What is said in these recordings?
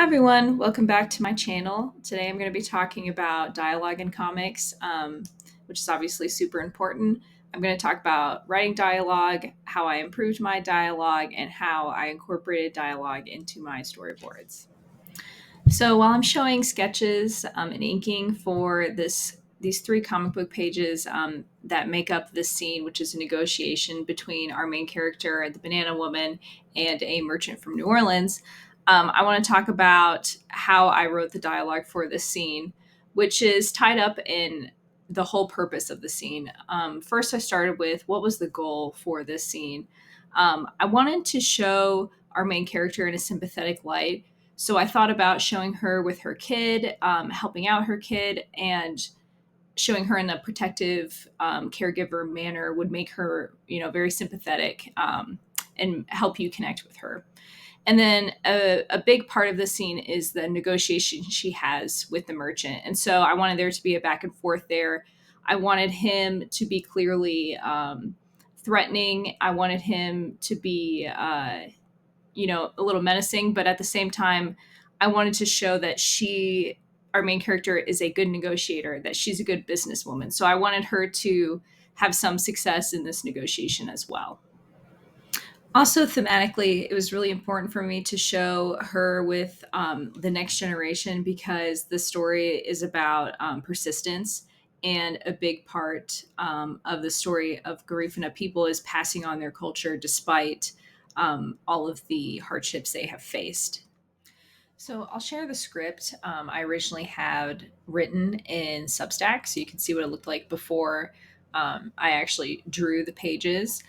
Everyone, welcome back to my channel. Today I'm going to be talking about dialogue in comics, which is obviously super important. I'm going to talk about writing dialogue, how I improved my dialogue, and how I incorporated dialogue into my storyboards. So while I'm showing sketches and inking for these three comic book pages that make up this scene, which is a negotiation between our main character, the Banana Woman, and a merchant from New Orleans, I want to talk about how I wrote the dialogue for this scene, which is tied up in the whole purpose of the scene. First, I started with what was the goal for this scene. I wanted to show our main character in a sympathetic light, so I thought about showing her with her kid, helping out her kid, and showing her in a protective caregiver manner would make her, very sympathetic and help you connect with her. And then a big part of the scene is the negotiation she has with the merchant. And so I wanted there to be a back and forth there. I wanted him to be clearly threatening. I wanted him to be a little menacing, but at the same time, I wanted to show that our main character, is a good negotiator, that she's a good businesswoman. So I wanted her to have some success in this negotiation as well. Also, thematically, it was really important for me to show her with the next generation because the story is about persistence. And a big part of the story of Garifuna people is passing on their culture despite all of the hardships they have faced. So I'll share the script I originally had written in Substack so you can see what it looked like before I actually drew the pages.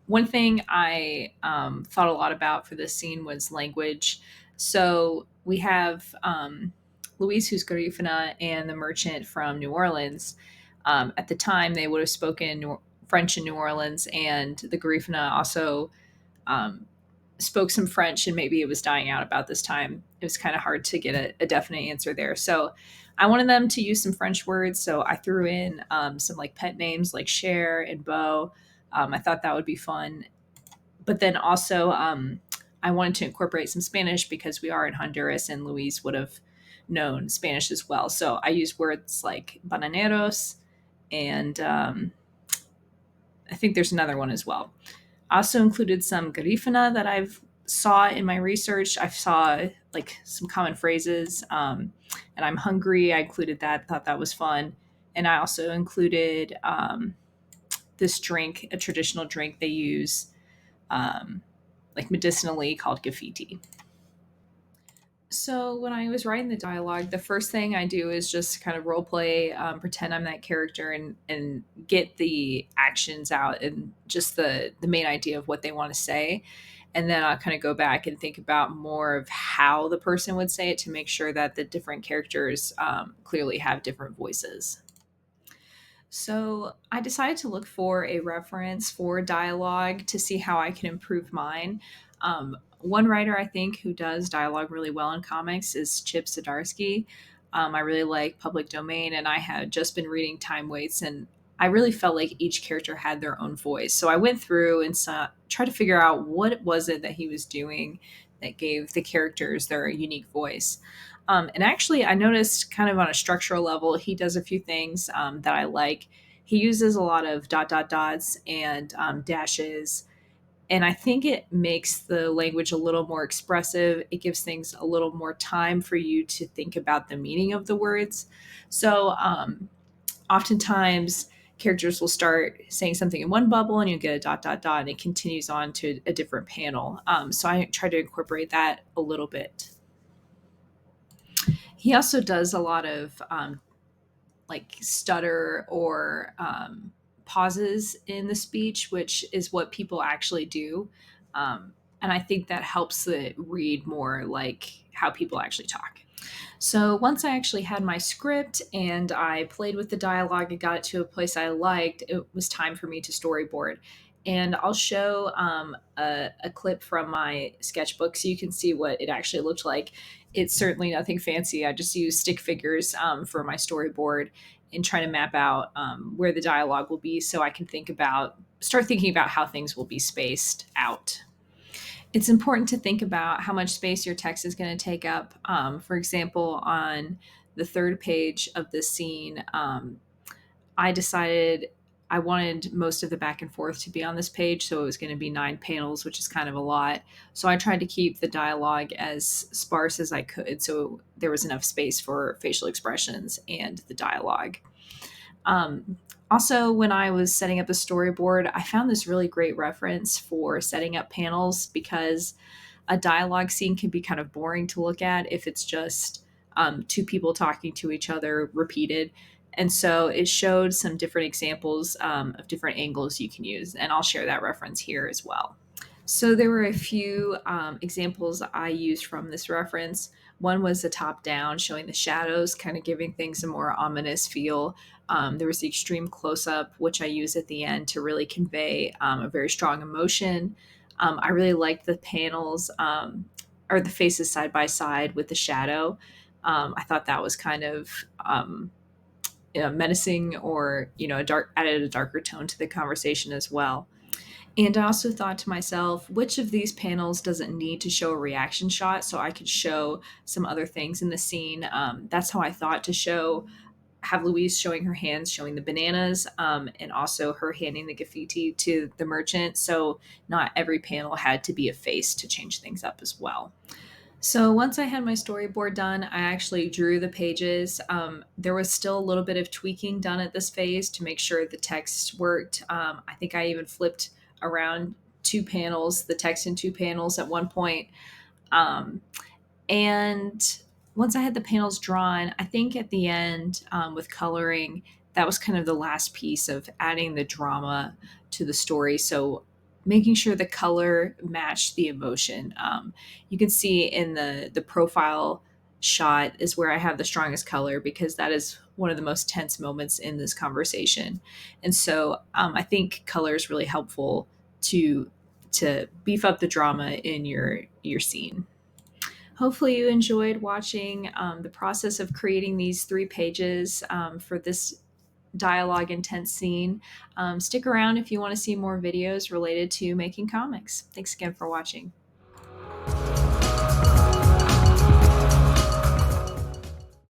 One thing I thought a lot about for this scene was language. So we have Louise, who's Garifuna, and the merchant from New Orleans. At the time, they would have spoken French in New Orleans, and the Garifuna also um, spoke some French, and maybe it was dying out about this time. It was kind of hard to get a definite answer there. So I wanted them to use some French words. So I threw in some like pet names like Cher and Beau. I thought that would be fun. But then also, I wanted to incorporate some Spanish because we are in Honduras and Louise would have known Spanish as well. So I used words like bananeros and I think there's another one as well. I also included some Garifuna that I've saw in my research. I saw like some common phrases, and I'm hungry. I included that. Thought that was fun, and I also included this drink, a traditional drink they use, like medicinally called gafiti. So when I was writing the dialogue, the first thing I do is just kind of role play, pretend I'm that character, and get the actions out and just the main idea of what they want to say. And then I'll kind of go back and think about more of how the person would say it to make sure that the different characters clearly have different voices. So I decided to look for a reference for dialogue to see how I can improve mine. One writer I think who does dialogue really well in comics is Chip Zdarsky. I really like Public Domain, and I had just been reading Time Waits, and I really felt like each character had their own voice. So I went through and tried to figure out what was it that he was doing that gave the characters their unique voice. And actually, I noticed kind of on a structural level, he does a few things that I like. He uses a lot of dot, dot, dots and dashes. And I think it makes the language a little more expressive. It gives things a little more time for you to think about the meaning of the words. So oftentimes, characters will start saying something in one bubble and you get a dot, dot, dot, and it continues on to a different panel. So I try to incorporate that a little bit. He also does a lot of like stutter or pauses in the speech, which is what people actually do. And I think that helps it read more like how people actually talk. So once I actually had my script and I played with the dialogue and got it to a place I liked, it was time for me to storyboard. And I'll show a clip from my sketchbook so you can see what it actually looked like. It's certainly nothing fancy. I just use stick figures for my storyboard and try to map out where the dialogue will be so I can start thinking about how things will be spaced out. It's important to think about how much space your text is going to take up. For example, on the third page of this scene, I decided I wanted most of the back and forth to be on this page, so it was going to be 9 panels, which is kind of a lot. So I tried to keep the dialogue as sparse as I could, so there was enough space for facial expressions and the dialogue. Um, Also, when I was setting up a storyboard, I found this really great reference for setting up panels because a dialogue scene can be kind of boring to look at if it's just two people talking to each other repeated. And so it showed some different examples of different angles you can use. And I'll share that reference here as well. So there were a few examples I used from this reference. One was the top down, showing the shadows, kind of giving things a more ominous feel. There was the extreme close up, which I use at the end to really convey a very strong emotion. I really liked the panels or the faces side by side with the shadow. I thought that was kind of menacing, or a dark added a darker tone to the conversation as well. And I also thought to myself, which of these panels doesn't need to show a reaction shot so I could show some other things in the scene? That's how I thought to have Louise showing her hands, showing the bananas, and also her handing the graffiti to the merchant. So not every panel had to be a face to change things up as well. So once I had my storyboard done, I actually drew the pages. There was still a little bit of tweaking done at this phase to make sure the text worked. I think I even flipped around the text in 2 panels at one point. Um, and once I had the panels drawn, I think at the end with coloring, that was kind of the last piece of adding the drama to the story. So making sure the color matched the emotion. You can see in the profile shot is where I have the strongest color because that is one of the most tense moments in this conversation. And so I think color is really helpful to beef up the drama in your scene. Hopefully, you enjoyed watching the process of creating these 3 pages for this dialogue intense scene. Stick around if you want to see more videos related to making comics. Thanks again for watching.